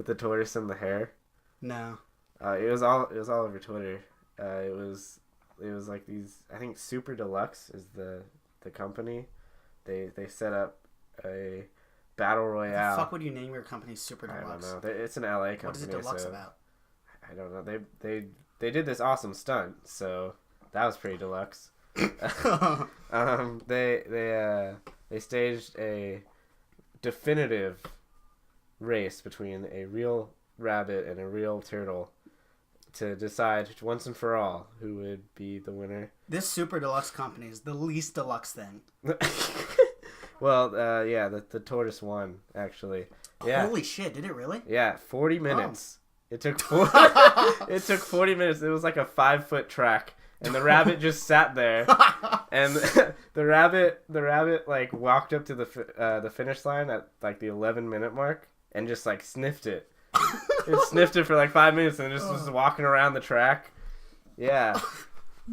with the tortoise and the hare? No. It was all over Twitter. It was like these. I think Super Deluxe is the company. They set up a battle royale. What the fuck would you name your company Super Deluxe? I don't know. It's an LA company. What is it Deluxe about? I don't know. They did this awesome stunt, so that was pretty deluxe. They staged a definitive race between a real rabbit and a real turtle to decide once and for all who would be the winner. This Super Deluxe company is the least deluxe thing. Well, yeah, the tortoise won, actually. Yeah. Holy shit, did it really? Yeah, 40 minutes. It took 40 minutes. It was like a 5-foot track, and the rabbit just sat there, and the rabbit like walked up to the finish line at like the 11-minute mark and just like sniffed it. It sniffed it for like 5 minutes and just was walking around the track. Yeah,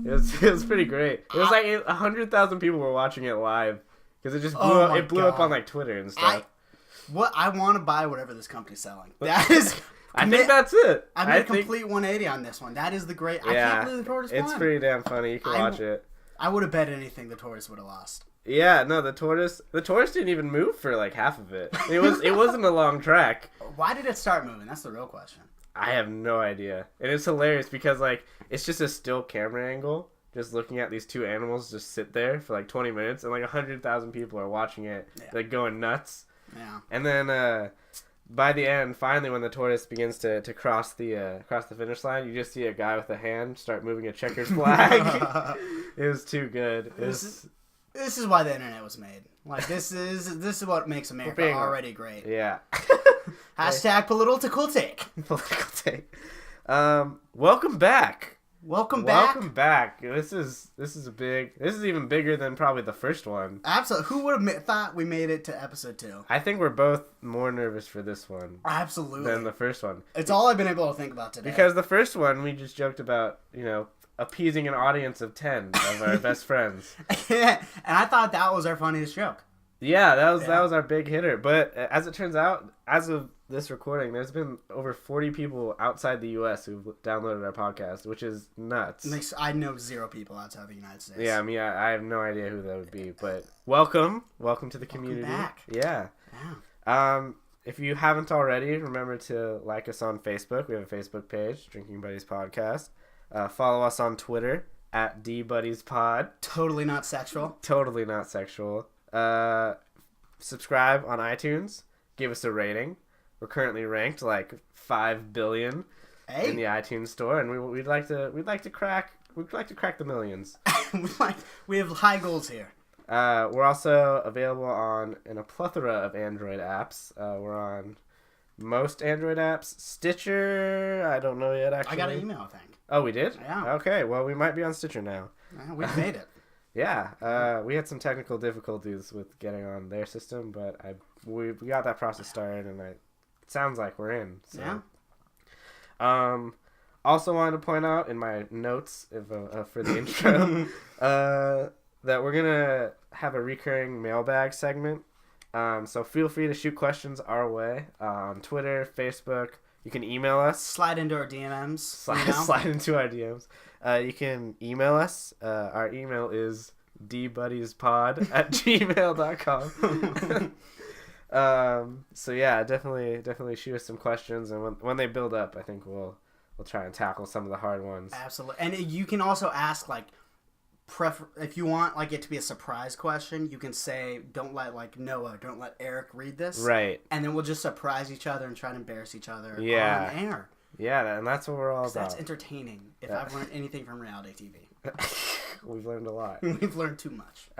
it was pretty great. It was like 100,000 people were watching it live. Because it just blew up on like Twitter and stuff. I want to buy whatever this company's selling. That is, I think that's it. I made a complete 180 on this one. That is the great. I can't believe the tortoise won. It's pretty damn funny. You can watch it. I would have bet anything the tortoise would have lost. Yeah, no, the tortoise didn't even move for like half of it. It wasn't a long track. Why did it start moving? That's the real question. I have no idea, and it's hilarious because like it's just a still camera angle. Just looking at these two animals just sit there for like 20 minutes, and like 100,000 people are watching it, like going nuts. Yeah. And then by the end, finally, when the tortoise begins to cross the finish line, you just see a guy with a hand start moving a checkered flag. It was too good. This is why the internet was made. Like this is what makes America already great. Yeah. Hashtag political take. Political take. Welcome back. Welcome back. This is even bigger than probably the first one. Absolutely. Who would have thought we made it to episode 2? I think we're both more nervous for this one. Absolutely. Than the first one. It's all I've been able to think about today. Because the first one, we just joked about, appeasing an audience of 10 of our best friends. And I thought that was our funniest joke. Yeah, that was our big hitter. But as it turns out, as of this recording, there's been over 40 people outside the U.S. who've downloaded our podcast, which is nuts. I know 0 people outside the United States. Yeah, I mean, I have no idea who that would be. But welcome to the community. Welcome back. Yeah. If you haven't already, remember to like us on Facebook. We have a Facebook page, Drinking Buddies Podcast. Follow us on Twitter at DBuddiesPod. Totally not sexual. Totally not sexual. Subscribe on iTunes. Give us a rating. We're currently ranked like 5 billion in the iTunes store, and we'd like to crack the millions. We have high goals here. We're also available in a plethora of Android apps. We're on most Android apps. Stitcher, I don't know yet, actually. I got an email, I think. Oh, we did? Yeah. Okay, well, we might be on Stitcher now. We've made it. Yeah, we had some technical difficulties with getting on their system, but we got that process started, and it sounds like we're in. So. Yeah. Also wanted to point out in my notes for the intro that we're gonna have a recurring mailbag segment. So feel free to shoot questions our way on Twitter, Facebook. You can email us. Slide into our DMs. Slide into our DMs. You can email us. Our email is dbuddiespod@gmail.com. So yeah, definitely shoot us some questions, and when they build up, I think we'll try and tackle some of the hard ones. Absolutely. And you can also ask if you want it to be a surprise question, you can say, don't let Eric read this. Right. And then we'll just surprise each other and try to embarrass each other on air. Yeah, and that's what we're all about. That's entertaining. If I've learned anything from reality TV. We've learned a lot. We've learned too much.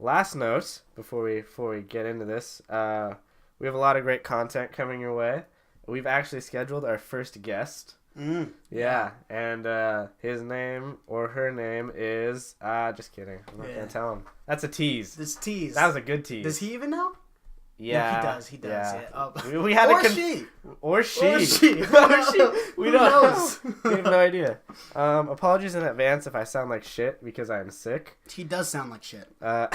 Last note before we get into this, we have a lot of great content coming your way. We've actually scheduled our first guest. Yeah, and his name or her name is just kidding. I'm not gonna tell him. That's a tease. This tease. That was a good tease. Does he even know? Yeah, no, he does. Yeah. Oh. We had she. Or she. Or she. We don't know. We have no idea. Apologies in advance if I sound like shit because I'm sick. He does sound like shit. But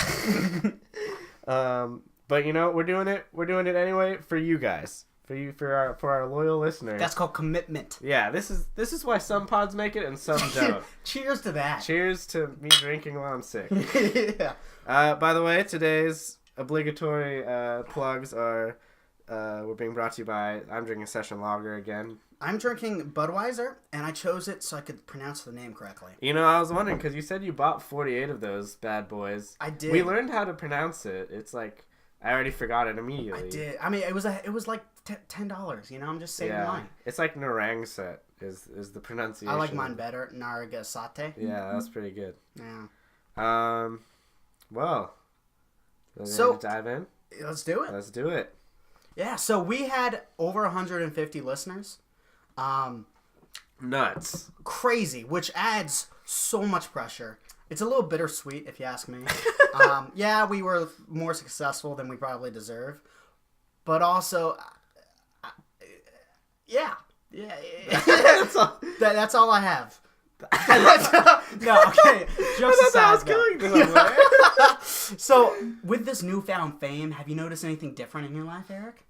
we're doing it. We're doing it anyway for you guys. for our loyal listeners. That's called commitment. Yeah, this is why some pods make it and some don't. Cheers to that. Cheers to me drinking while I'm sick. Yeah. By the way, today's obligatory plugs are we're being brought to you by I'm drinking Session Lager again. I'm drinking Budweiser, and I chose it so I could pronounce the name correctly. You know, I was wondering because you said you bought 48 of those bad boys. I did. We learned how to pronounce it. It's like I already forgot it immediately. I did. I mean, it was like $10. You know, I'm just saving money. It's like Narangset is the pronunciation. I like mine better. Naragasate. Yeah, that's pretty good. Yeah. Well, so to dive in. Let's do it. Let's do it. Yeah. So we had over 150 listeners. Nuts. Crazy, which adds so much pressure. It's a little bittersweet, if you ask me. Yeah, we were more successful than we probably deserve, but also, yeah. That's all I have. No, okay. Jokes aside, so, with this newfound fame, have you noticed anything different in your life, Eric?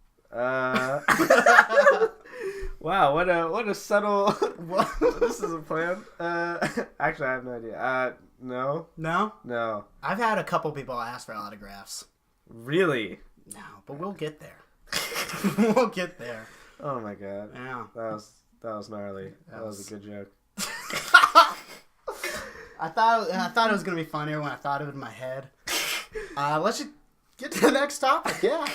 Wow, what a subtle. This is a plan. Actually, I have no idea. No. No? No. I've had a couple people ask for autographs. Really? No, but we'll get there. We'll get there. Oh my god. Yeah. That was gnarly. That was a good joke. I thought it was gonna be funnier when I thought of it in my head. Let's just get to the next topic. Yeah.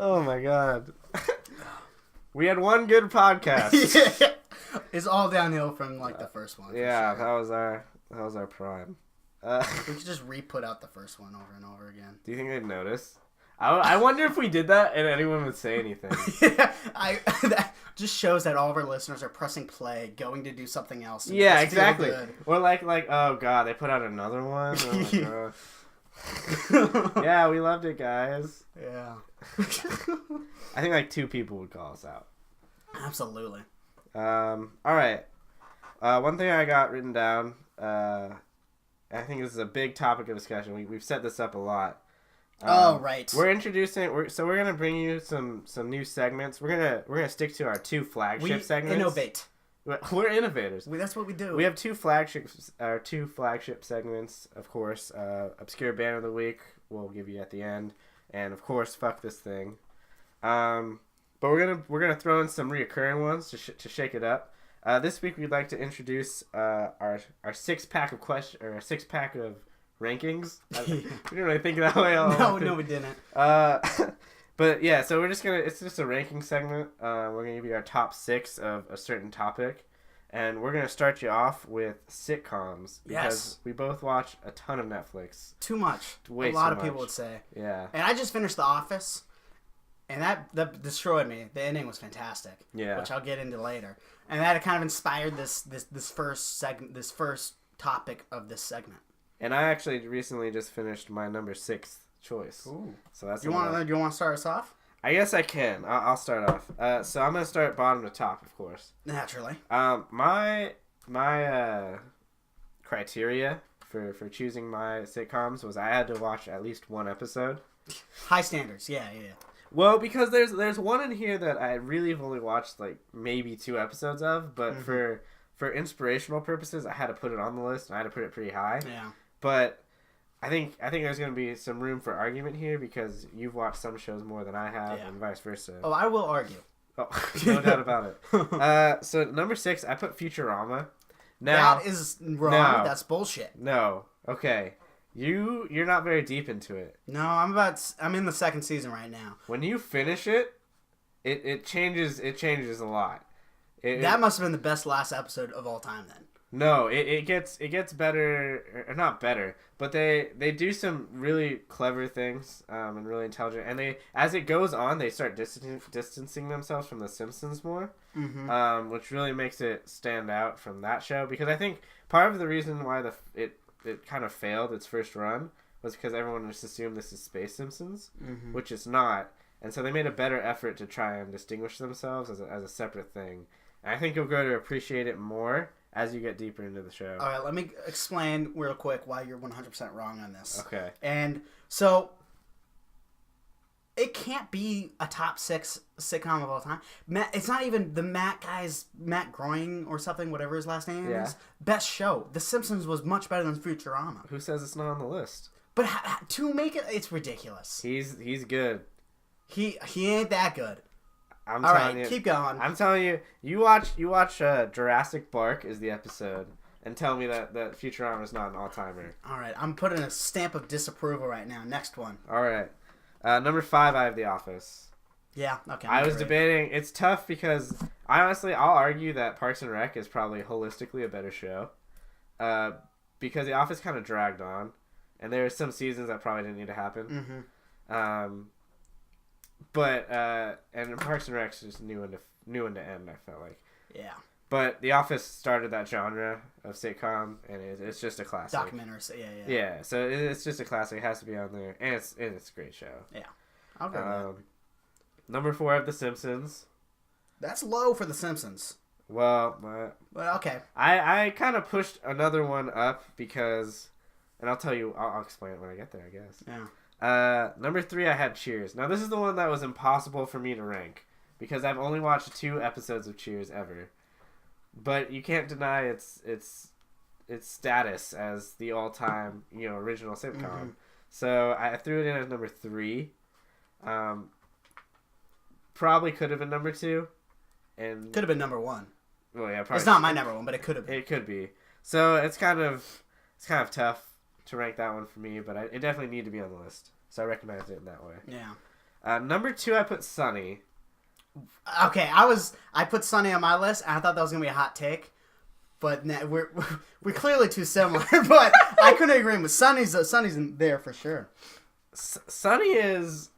Oh my god. We had one good podcast. Yeah. It's all downhill from like the first one. Yeah, sure. that was our prime. We could just re-put out the first one over and over again. Do you think they'd notice? I wonder if we did that and anyone would say anything. Yeah, that just shows that all of our listeners are pressing play, going to do something else. Yeah, exactly. Or like, oh god, they put out another one. Oh my god. Yeah, we loved it, guys. Yeah. I think like 2 people would call us out. Absolutely. All right. One thing I got written down. I think this is a big topic of discussion. We've set this up a lot. Right. We're gonna bring you some new segments. We're gonna stick to our 2 flagship segments. Innovate. We're innovators. That's what we do. We have 2 flagship segments, of course. Obscure Band of the Week we'll give you at the end, and of course, fuck this thing. But we're gonna throw in some reoccurring ones to shake it up. This week we'd like to introduce our 6-pack of our 6-pack of rankings. We didn't really think that way. No, we didn't. But yeah, so it's just a ranking segment. We're gonna give you our top 6 of a certain topic, and we're gonna start you off with sitcoms because we both watch a ton of Netflix. Too much. A lot of people would say. Yeah. And I just finished The Office, and that destroyed me. The ending was fantastic. Yeah. Which I'll get into later, and that kind of inspired this first topic of this segment. And I actually recently just finished my number 6th choice. Ooh. So that's you want to start us off? I guess I can. I'll start off. So I'm gonna start bottom to top, of course. Naturally. My criteria for choosing my sitcoms was I had to watch at least 1 episode. High standards. Yeah. Well, because there's one in here that I really have only watched like maybe 2 episodes of, but for inspirational purposes, I had to put it on the list and I had to put it pretty high. Yeah. But I think there's going to be some room for argument here because you've watched some shows more than I have and vice versa. Oh, I will argue. Oh, no doubt about it. So number 6, I put Futurama. Now, that is wrong. No, that's bullshit. No. Okay. You're not very deep into it. No, I'm in the 2nd season right now. When you finish it, it changes a lot. That must have been the best last episode of all time then. No, it gets better, or not better, but they do some really clever things and really intelligent. And they, as it goes on, they start distancing themselves from The Simpsons more, which really makes it stand out from that show. Because I think part of the reason why it kind of failed its first run was because everyone just assumed this is Space Simpsons, which it's not. And so they made a better effort to try and distinguish themselves as a separate thing. And I think you'll grow to appreciate it more as you get deeper into the show. All right, let me explain real quick why you're 100% wrong on this. Okay. And so, it can't be a top 6 sitcom of all time. It's not even the Matt Groening or something, whatever his last name is. Best show. The Simpsons was much better than Futurama. Who says it's not on the list? But to make it, it's ridiculous. He's good. He ain't that good. All right, keep going. I'm telling you, you watch Jurassic Bark is the episode, and tell me that Futurama is not an all-timer. All right, I'm putting a stamp of disapproval right now. Next one. All right. Number 5, I have The Office. Yeah, okay. I was debating. It's tough because, honestly, I'll argue that Parks and Rec is probably holistically a better show. Because The Office kind of dragged on. And there were some seasons that probably didn't need to happen. Mm-hmm. And Parks and Rec just knew when to end, I felt like. Yeah. But The Office started that genre of sitcom, and it's just a classic. Documentary, yeah. Yeah, so it's just a classic. It has to be on there, and it's a great show. Yeah. I'll go with that. Number 4, I have The Simpsons. That's low for The Simpsons. Well, okay. I kind of pushed another one up because, and I'll tell you, I'll explain it when I get there, I guess. Yeah. Number 3, I had Cheers. Now, this is the one that was impossible for me to rank because I've only watched 2 episodes of Cheers ever. But you can't deny its status as the all-time, original sitcom. Mm-hmm. So I threw it in as number 3. Probably could have been number 2, and could have been number 1. Well, yeah, probably. It's not my number 1, but it could have been. It could be. So it's kind of tough to rank that one for me, but it definitely needed to be on the list. So I recognized it in that way. Yeah. Number 2, I put Sunny. Okay, I put Sunny on my list, and I thought that was gonna be a hot take, but we're clearly too similar. But I couldn't agree with Sunny's in there for sure. Sunny is,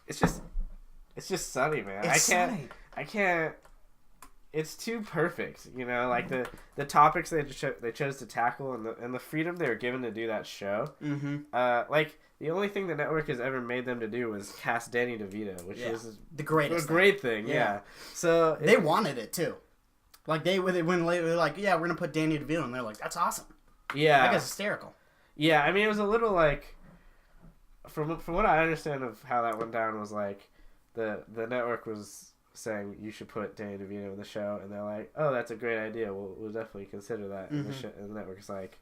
it's just Sunny, man. I can't. It's too perfect, like the topics they chose to tackle and the freedom they were given to do that show. Mm-hmm. Like. The only thing the network has ever made them to do was cast Danny DeVito, which is the greatest, a great thing. Yeah. So they wanted it too. Like they when they were like, yeah, we're gonna put Danny DeVito, and they're like, that's awesome. Yeah, that guy's hysterical. Yeah, I mean, it was a little like, from what I understand of how that went down was like, the network was saying you should put Danny DeVito in the show, and they're like, oh, that's a great idea. We'll definitely consider that. Mm-hmm. And the network's like.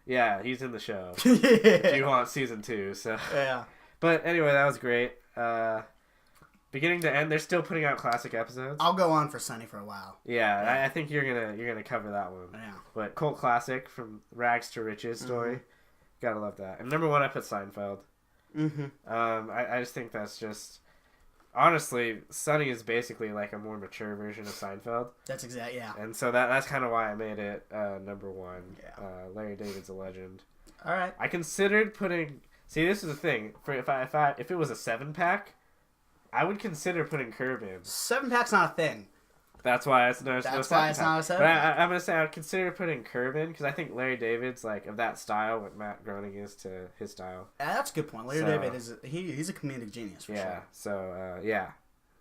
Yeah, he's in the show. Do you want season 2? So yeah. But anyway, that was great. Beginning to end, they're still putting out classic episodes. I'll go on for Sunny for a while. Yeah. I think you're gonna cover that one. Yeah. But cult classic from rags to riches story. Mm-hmm. Gotta love that. And number 1, I put Seinfeld. Mm-hmm. I just think that's just. Honestly, Sunny is basically like a more mature version of Seinfeld. That's exactly, yeah. And so that's kind of why I made it number 1. Yeah. Larry David's a legend. All right. I considered putting. See, this is the thing. If it was a 7-pack, I would consider putting Curb in. 7-pack's not a thing. That's why it's no. That's why it's not a 7-pack. But I'm gonna say I'd consider putting Curb in because I think Larry David's like of that style, what Matt Groening is to his style. That's a good point. Larry David is he's a comedic genius for sure. Yeah. So yeah.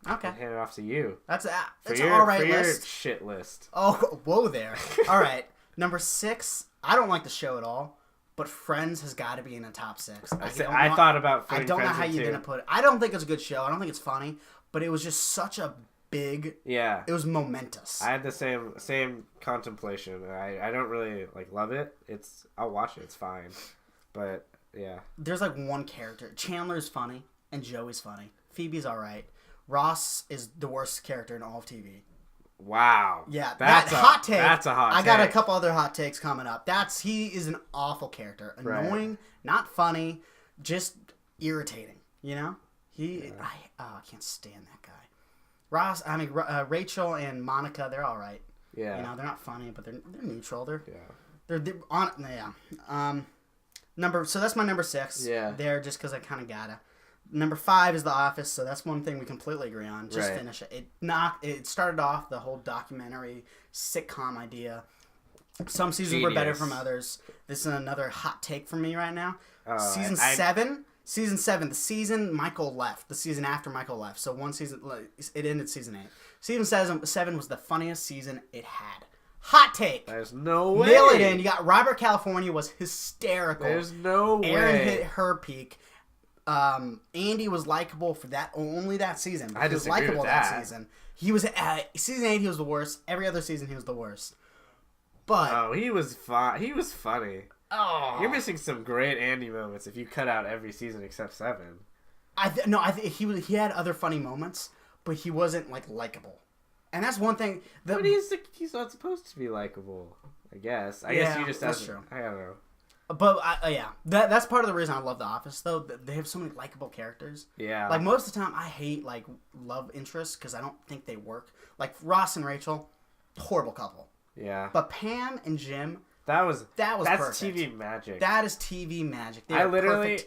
Okay. I'll hand it off to you. That's an for all right your list. Shit list. Oh, whoa there. All right. Number 6. I don't like the show at all, but Friends has got to be in the top 6. I thought about. I don't know how you're gonna put it. I don't think it's a good show. I don't think it's funny, but it was just such a big. Yeah. It was momentous. I had the same contemplation. I don't really love it. I'll watch it. It's fine, but yeah. There's one character. Chandler's funny and Joey's funny. Phoebe's all right. Ross is the worst character in all of TV. Wow. Yeah, that's a hot take. That's a hot take. I got a couple other hot takes coming up. He is an awful character. Annoying, right. Not funny, just irritating. I can't stand that guy. Ross, Rachel and Monica, they're all right. Yeah. They're not funny, but they're neutral. They're on. Yeah. So that's my number 6. Yeah. There, just because I kind of gotta. Number 5 is The Office, so that's one thing we completely agree on. Just right. Finish it. It started off the whole documentary sitcom idea. Some seasons were better from others. This is another hot take for me right now. Season 7, the season Michael left, the season after Michael left. So one season, it ended season 8. Season 7 was the funniest season it had. Hot take. There's no way. Nail it in. You got Robert California was hysterical. There's no way. Erin hit her peak. Andy was likable for only that season. I disagree with that. Season. He was season 8. He was the worst. Every other season, he was the worst. But he was fun. He was funny. Oh, you're missing some great Andy moments if you cut out every season except 7. I think he had other funny moments, but he wasn't likable. And that's one thing. But he's not supposed to be likable. I guess. I guess you just that's true. I don't know. But that's part of the reason I love The Office, though. They have so many likable characters. Yeah. Most of the time, I hate love interests because I don't think they work. Ross and Rachel, horrible couple. Yeah. But Pam and Jim, that's perfect. TV magic. That is TV magic.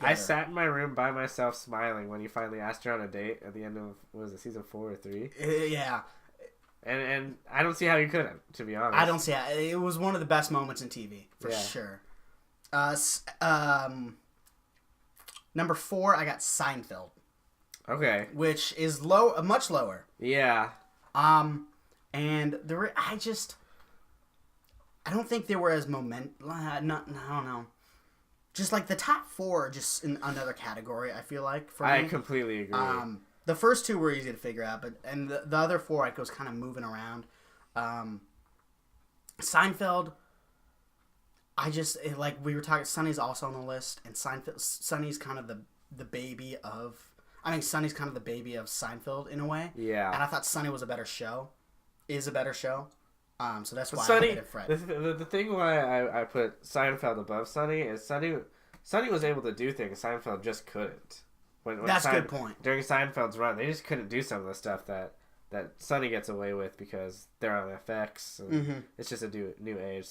I sat in my room by myself smiling when he finally asked her on a date at the end of season 4 or 3. Yeah. And I don't see how you couldn't, to be honest. I don't see how. It was one of the best moments in TV for sure. Number 4, I got Seinfeld. Okay. Which is much lower. Yeah. And I don't think they were as I don't know. Just the top 4 are just in another category, I feel like, for me. I completely agree. The first 2 were easy to figure out, and the other 4 I was kind of moving around. Seinfeld, we were talking, Sonny's also on the list, and Sonny's kind of the baby of, Sonny's kind of the baby of Seinfeld in a way. Yeah. And I thought Sonny was a better show. So that's why Sonny, I hated Fred. The thing why I put Seinfeld above Sonny is Sonny was able to do things Seinfeld just couldn't. That's a good point. During Seinfeld's run, they just couldn't do some of the stuff that Sonny gets away with because they're on FX. And it's just a new age.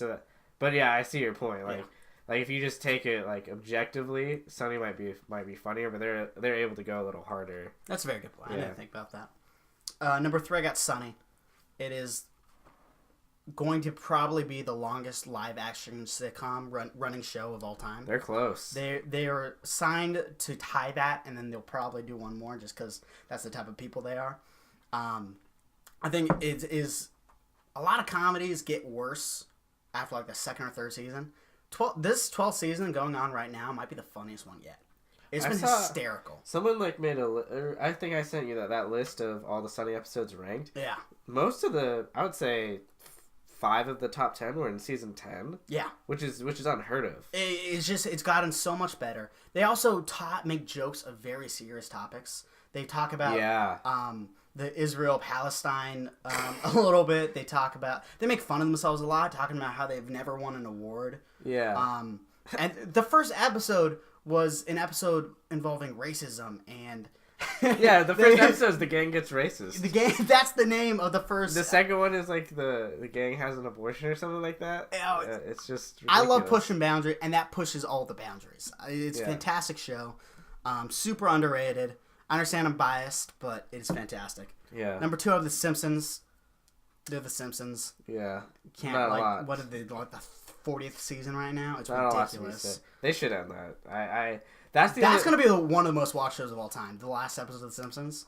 But yeah, I see your point. If you just take it objectively, Sonny might be funnier, but they're able to go a little harder. That's a very good point. Yeah. I didn't think about that. Number 3, I got Sonny. It is going to probably be the longest live action sitcom running show of all time. They're close. They are signed to tie that, and then they'll probably do one more just because that's the type of people they are. I think it is a lot of comedies get worse after the second or third season. This 12th season going on right now might be the funniest one yet. It's been hysterical. Someone made I think I sent you that list of all the Sunny episodes ranked. Yeah. Most of I would say 5 of the top 10 were in season 10. Yeah. Which is unheard of. It's gotten so much better. They also make jokes of very serious topics. They talk about the Israel-Palestine a little bit. They make fun of themselves a lot, talking about how they've never won an award. Yeah. And the first episode was an episode involving racism and yeah, the first episode is The Gang Gets Racist. The gang, that's the name of the first. The second one is the gang has an abortion or something like that. It's just ridiculous. I love pushing boundaries, and that pushes all the boundaries. It's a fantastic show. Super underrated. I understand I'm biased, but it's fantastic. Yeah. Number 2 of The Simpsons. They're The Simpsons. Yeah. Can't not a lot. What are they the 40th season right now? It's not ridiculous. They should end that. That's going to be one of the most watched shows of all time. The last episode of The Simpsons.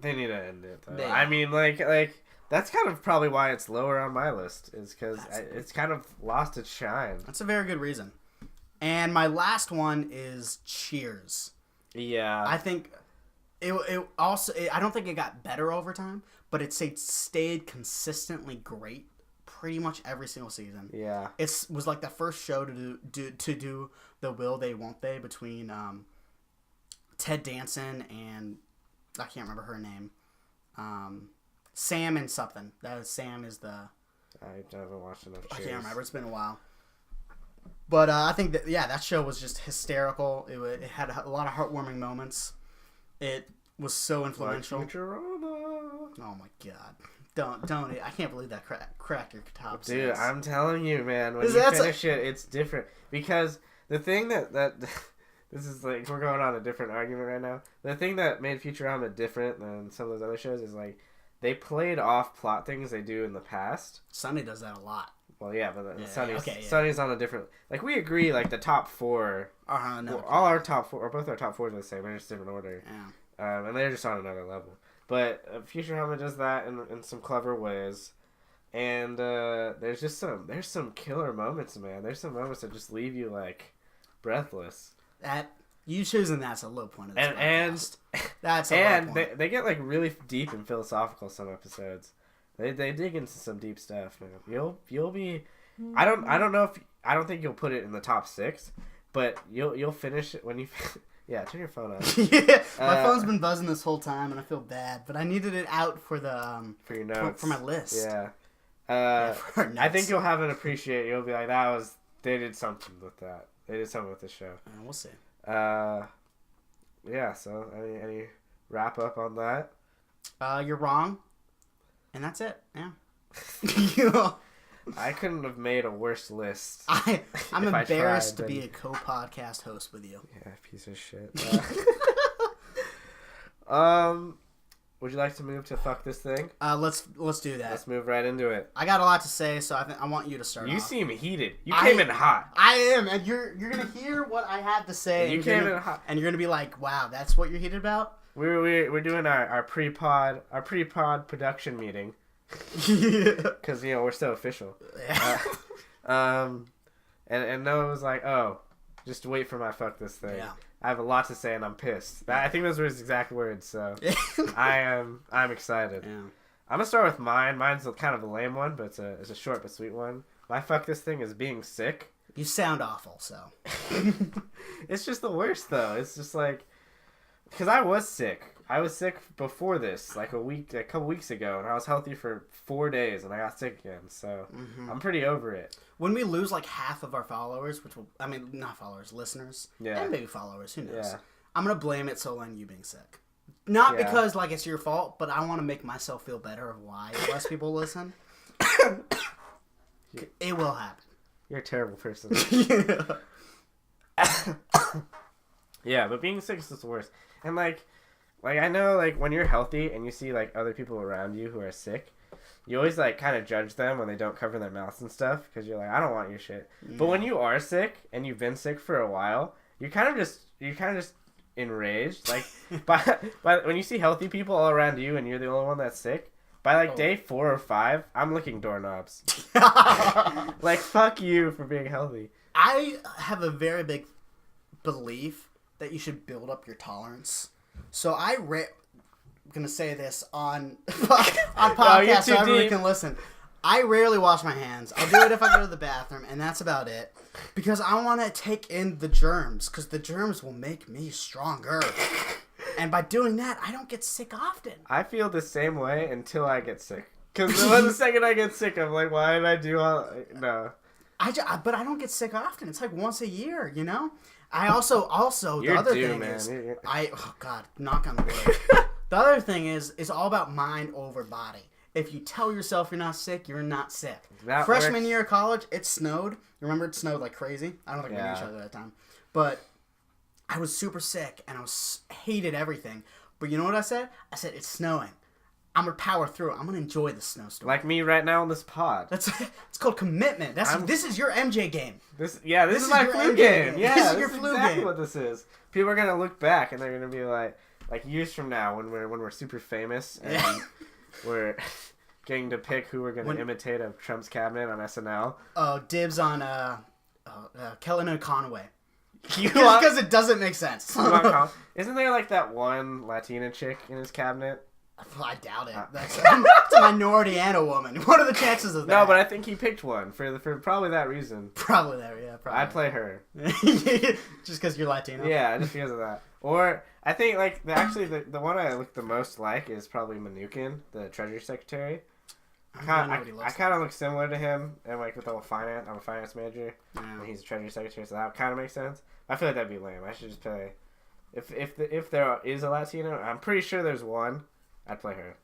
They need to end it, though. That's kind of probably why it's lower on my list, is because it's kind of lost its shine. That's a very good reason. And my last one is Cheers. Yeah. I think it also... I don't think it got better over time, but it stayed consistently great pretty much every single season. Yeah. It was the first show to do the will they won't they between Ted Danson and I can't remember her name. Sam and something. Sam is the... I haven't watched enough Cheers. I can't remember. It's been a while. But I think that show was just hysterical. It had a lot of heartwarming moments. It was so influential. Oh my god. Don't. I can't believe that cracked your top. Dude, I'm telling you, man. When you finish it, it's different. Because the thing that this is we're going on a different argument right now. The thing that made Futurama different than some of those other shows is they played off plot things they do in the past. Sunny does that a lot. Well, yeah, but Sunny's on a different... we agree, the top 4... No. All our top 4... Or both our top 4s are the same. They're just different order. Yeah. And they're just on another level. But Futurama does that in some clever ways. And there's some killer moments, man. There's some moments that just leave you, breathless. You choosing that's a low point of this podcast. That's a low point. They get like really deep and philosophical some episodes. They dig into some deep stuff, man. You'll be I don't think you'll put it in the top 6, but you'll finish it when you yeah, turn your phone on. Yeah, my phone's been buzzing this whole time and I feel bad, but I needed it out for the for your notes. For my list. Yeah. I think you'll have an appreciate. You'll be like, they did something with that. They did something with the show. We'll see. Yeah. So any wrap up on that? You're wrong, and that's it. Yeah. I couldn't have made a worse list. I'm embarrassed to be a co-podcast host with you. Yeah, piece of shit. Would you like to move to fuck this thing? Let's do that. Let's move right into it. I got a lot to say, so I want you to start. You seem heated. You came in hot. I am, and you're gonna hear what I have to say. You came in hot, and you're gonna be like, "Wow, that's what you're heated about." We're doing our pre-pod production meeting. Because we're so official. And Noah was like, "Oh, just wait for my fuck this thing." Yeah. I have a lot to say and I'm pissed. I think those were his exact words. So I'm excited. Yeah. I'm gonna start with mine. Mine's kind of a lame one, but it's a short but sweet one. My fuck this thing is being sick. You sound awful. So it's just the worst though. It's just like because I was sick. I was sick before this, like a couple weeks ago, and I was healthy for 4 days, and I got sick again. So I'm pretty over it. When we lose like half of our followers, not followers, listeners, and maybe followers, who knows? Yeah. I'm gonna blame it solely on you being sick, not because like it's your fault, but I want to make myself feel better of why less people listen. It will happen. You're a terrible person. Yeah, but being sick is the worst, and like I know, like, when you're healthy and you see, like, other people around you who are sick, you always, like, kind of judge them when they don't cover their mouths and stuff, because you're like, I don't want your shit. Yeah. But when you are sick and you've been sick for a while, you're kind of just enraged. Like, by when you see healthy people all around you and you're the only one that's sick, by, like, day 4 or 5, I'm licking doorknobs. Like, fuck you for being healthy. I have a very big belief that you should build up your tolerance. So I'm gonna say this on podcast so everyone can listen. I rarely wash my hands. I'll do it if I go to the bathroom, and that's about it. Because I want to take in the germs, because the germs will make me stronger. And by doing that, I don't get sick often. I feel the same way until I get sick. Because the second I get sick, I'm like, why did I do all... No. But I don't get sick often. It's like once a year, you know? I also the other thing is oh god, knock on the wood. The other thing is all about mind over body. If you tell yourself you're not sick, you're not sick. Freshman year of college, it snowed. Remember it snowed like crazy? I don't think we knew each other at that time. But I was super sick and hated everything. But you know what I said? I said it's snowing. I'm gonna power through it. I'm gonna enjoy the snowstorm. Like me right now on this pod. It's called commitment. This is your MJ game. This is my flu game. Yeah, this is your flu exactly game. What this is. People are gonna look back and they're gonna be like years from now when we're super famous and we're getting to pick who we're gonna imitate of Trump's cabinet on SNL. Oh, dibs on Kellyanne Conway. Because it doesn't make sense. Isn't there like that one Latina chick in his cabinet? I doubt it. That's a minority and a woman. What are the chances of that? No, but I think he picked one for probably that reason. Probably that, yeah. Probably. I'd play her. Just because you're Latino? Yeah, just because of that. Or, I think, like, the one I look the most like is probably Mnuchin, the Treasury Secretary. I kind of look similar to him, and, like, with the whole finance. I'm a finance major, and he's a Treasury Secretary, so that kind of makes sense. I feel like that'd be lame. I should just play... If there is a Latino, I'm pretty sure there's one... I'd play her.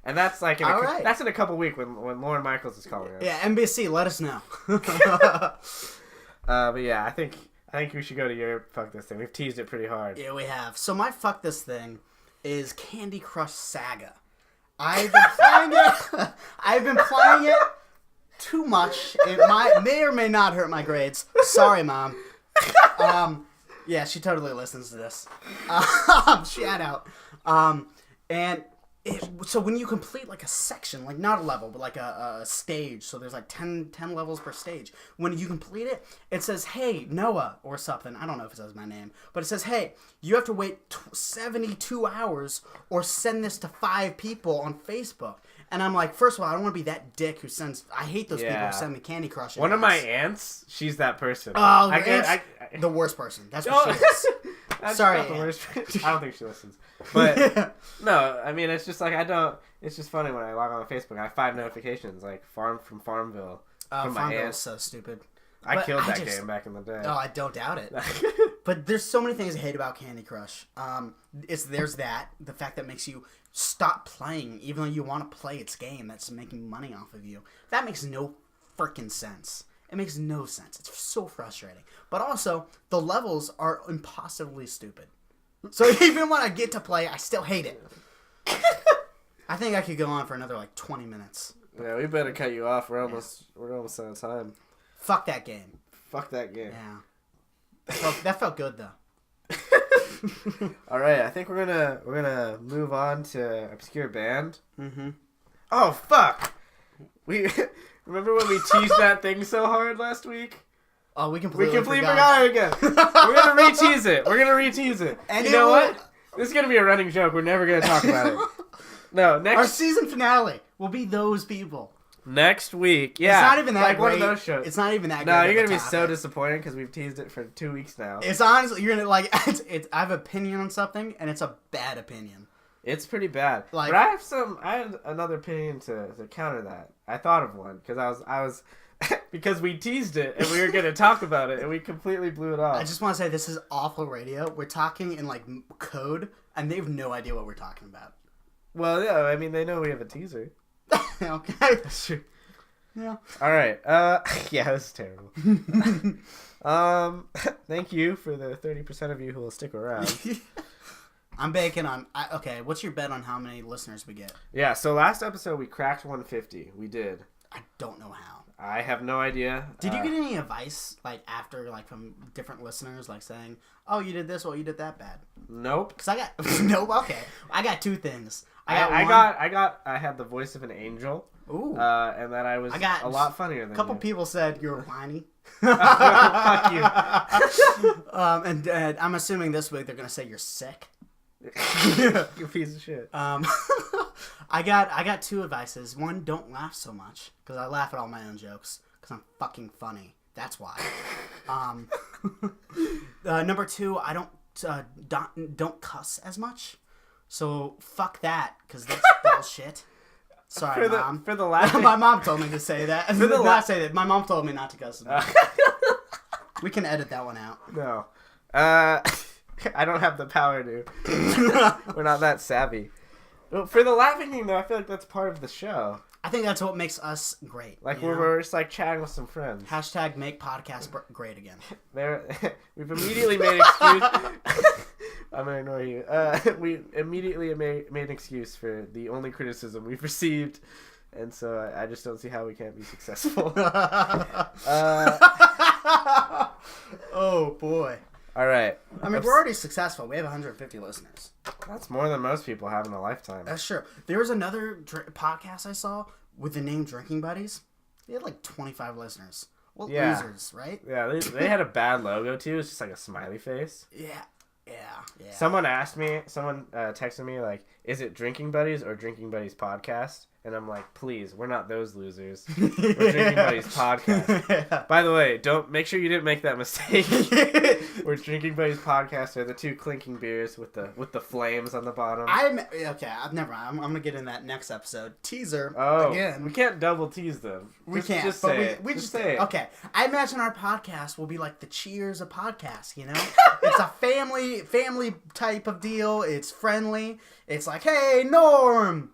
And that's like that's in a couple weeks when Lauren Michaels is calling us. Yeah, NBC, let us know. But yeah, I think we should go to your fuck this thing. We've teased it pretty hard. Yeah, we have. So my fuck this thing is Candy Crush Saga. I've been playing it too much. It may or may not hurt my grades. Sorry, Mom. Yeah, she totally listens to this. Shout out. And So when you complete like a section, like not a level, but like a stage, so there's like 10 levels per stage. When you complete it, it says, hey, Noah, or something. I don't know if it says my name, but it says, hey, you have to wait 72 hours or send this to 5 people on Facebook. And I'm like, first of all, I don't want to be that dick who sends... I hate those people who send me Candy Crush. One of my aunts, she's that person. Oh, the worst person. That's what she is. Sorry, not the worst. I don't think she listens. But, no, I mean, it's just like, it's just funny when I log on Facebook, I have 5 notifications, like, from Farmville. From my Farmville aunt. is so stupid. I killed that game back in the day. Oh, I don't doubt it. But there's so many things I hate about Candy Crush. There's that. The fact that it makes you stop playing even though you want to play its game that's making money off of you. That makes no freaking sense. It makes no sense. It's so frustrating. But also, the levels are impossibly stupid. So even when I get to play, I still hate it. I think I could go on for another like 20 minutes. Yeah, we better cut you off. We're almost out of time. Fuck that game. Fuck that game. Yeah. That felt good though. All right, I think we're gonna move on to obscure band. Mm-hmm. Oh fuck! We remember when we teased that thing so hard last week? Oh, we completely forgot it again. We're gonna re-tease it. And you know what? This is gonna be a running joke. We're never gonna talk about it. No, our season finale will be those people. Next week, yeah. It's not even that like great. One of those shows. It's not even that great. No, you're going to be so disappointed because we've teased it for 2 weeks now. It's honestly, you're going to like, I have an opinion on something, and it's a bad opinion. It's pretty bad. Like, but I had another opinion to counter that. I thought of one because I was because we teased it and we were going to talk about it and we completely blew it off. I just want to say this is awful radio. We're talking in like code, and they have no idea what we're talking about. Well, yeah, I mean, they know we have a teaser. Okay. That's true. Yeah. All right. Yeah, this is terrible. Thank you for the 30% of you who will stick around. I'm banking on... okay, what's your bet on how many listeners we get? Yeah, so last episode we cracked 150. We did. I don't know how. I have no idea. Did you get any advice, like, after, like, from different listeners, like, saying, oh, you did this, well, you did that bad? Nope. Because I got... Nope, okay. I got 2 things. I had the voice of an angel. Ooh. And then I was a lot funnier than you. A couple people said you were whiny. Fuck you. And I'm assuming this week they're going to say you're sick. You piece of shit. I got 2 advices. One, don't laugh so much, because I laugh at all my own jokes because I'm fucking funny. That's why. Number 2, I don't cuss as much. So fuck that, because that's bullshit. Sorry, Mom. For the last my mom told me to say that. Not say that. My mom told me not to cuss. We can edit that one out. No. I don't have the power to. We're not that savvy. But for the laughing thing, though, I feel like that's part of the show. I think that's what makes us great. Like, we're just, like, chatting with some friends. # make podcast great again. We've immediately made excuse... I'm going to ignore you. We immediately made an excuse for the only criticism we've received. And so I just don't see how we can't be successful. Oh, boy. All right. I mean, we're already successful. We have 150 listeners. That's more than most people have in a lifetime. That's true. There was another podcast I saw with the name Drinking Buddies. They had like 25 listeners. Well, losers, right? Yeah, they had a bad logo, too. It's just like a smiley face. Yeah. Someone texted me, like, is it Drinking Buddies or Drinking Buddies Podcast? And I'm like, please, we're not those losers. We're Drinking Buddies Podcast. Yeah. By the way, make sure you didn't make that mistake. We're Drinking Buddies Podcast. They're the 2 clinking beers with the flames on the bottom. Never mind. I'm gonna get in that next episode. Teaser. Oh, again. We can't double tease them. We can't. Just but say we just say it. Okay. I imagine our podcast will be like the Cheers of podcasts. You know, it's a family type of deal. It's friendly. It's like, hey, Norm.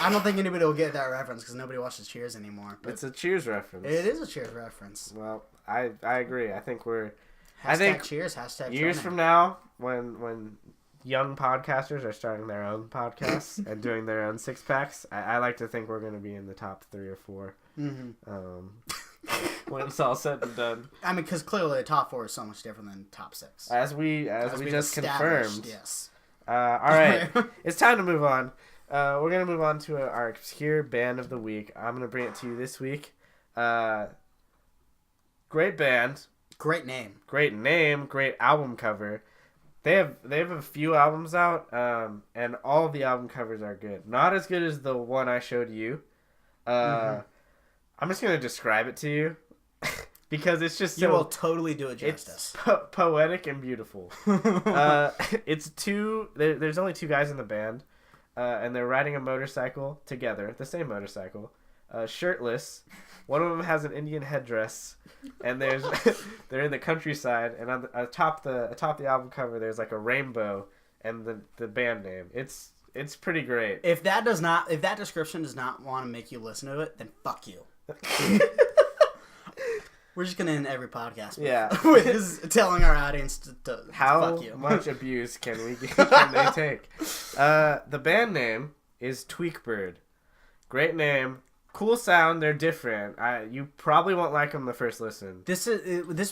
I don't think anybody will get that reference because nobody watches Cheers anymore. But it's a Cheers reference. It is a Cheers reference. Well, I agree. I think Cheers. Years from now, when young podcasters are starting their own podcasts and doing their own 6-packs, I like to think we're going to be in the top 3 or 4. Mm-hmm. When it's all said and done. I mean, because clearly the top 4 is so much different than top 6. As we just confirmed. Yes. All right. It's time to move on. We're going to move on to our obscure band of the week. I'm going to bring it to you this week. Great band. Great name. Great name. Great album cover. They have a few albums out, and all of the album covers are good. Not as good as the one I showed you. I'm just going to describe it to you. Because it's just so... You will totally do it justice. It's poetic and beautiful. It's two... There's only two guys in the band, and they're riding a motorcycle together, the same motorcycle, shirtless. One of them has an Indian headdress, and they're in the countryside, and atop the album cover, there's like a rainbow and the band name. It's pretty great. If that description does not want to make you listen to it, then fuck you. We're just gonna end every podcast with telling our audience to fuck you. How much abuse can they take? The band name is Tweakbird. Great name, cool sound. They're different. You probably won't like them the first listen. This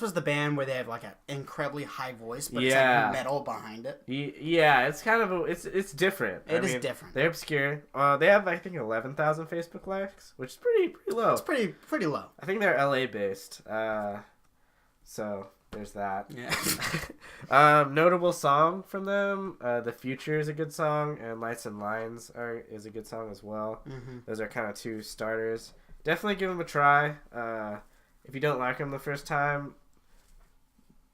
was the band where they have like an incredibly high voice, but it's like metal behind it. Yeah, it's kind of it's different. It is different. They're obscure. They have I think 11,000 Facebook likes, which is pretty low. It's pretty low. I think they're LA based. So there's that. Yeah. Notable song from them. The Future is a good song, and Lights and Lines is a good song as well. Mm-hmm. Those are kind of two starters. Definitely give them a try. If you don't like them the first time,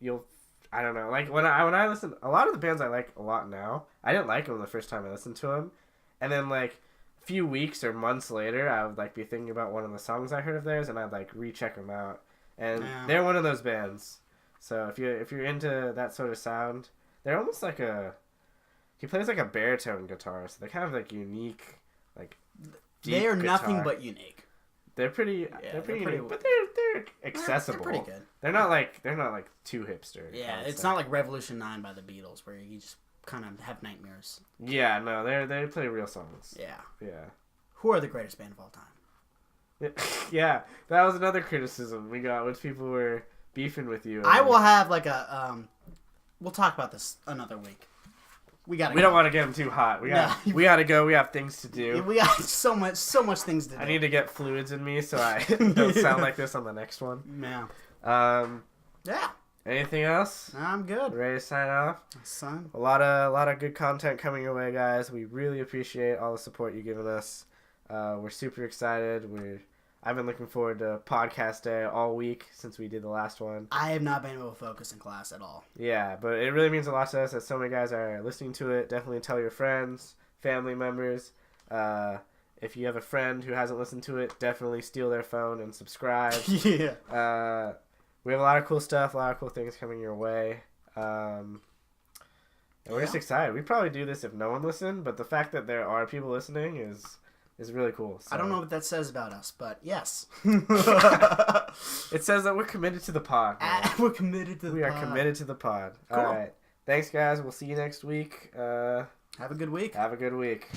I don't know. Like when I listen, a lot of the bands I like a lot now, I didn't like them the first time I listened to them, and then like a few weeks or months later, I would like be thinking about one of the songs I heard of theirs, and I'd like recheck them out. And they're one of those bands. So if you're into that sort of sound, they're almost like he plays like a baritone guitar, so they're kind of like unique, like deep they are guitar. Nothing but unique. They're pretty unique, but they're accessible. They're pretty good. They're not like too hipster. Yeah, it's not like Revolution 9 by the Beatles where you just kind of have nightmares. Yeah, no, they play real songs. Yeah. Who are the greatest band of all time? Yeah, that was another criticism we got when people were beefing with you. I will have like we'll talk about this another week. We don't want to get them too hot. We gotta go. We have things to do. We got so much things to do. I need to get fluids in me so I don't sound like this on the next one. Yeah. Yeah. Anything else? I'm good. Ready to sign off? Son. A lot of good content coming your way, guys. We really appreciate all the support you've given us. We're super excited. I've been looking forward to podcast day all week since we did the last one. I have not been able to focus in class at all. Yeah, but it really means a lot to us that so many guys are listening to it. Definitely tell your friends, family members. If you have a friend who hasn't listened to it, definitely steal their phone and subscribe. Yeah. We have a lot of cool stuff, a lot of cool things coming your way. And we're just excited. We'd probably do this if no one listened, but the fact that there are people listening is really cool. So. I don't know what that says about us, but yes. It says that we're committed to the pod. We're committed to the pod. We are committed to the pod. Cool. All right. Thanks, guys. We'll see you next week. Have a good week. Have a good week.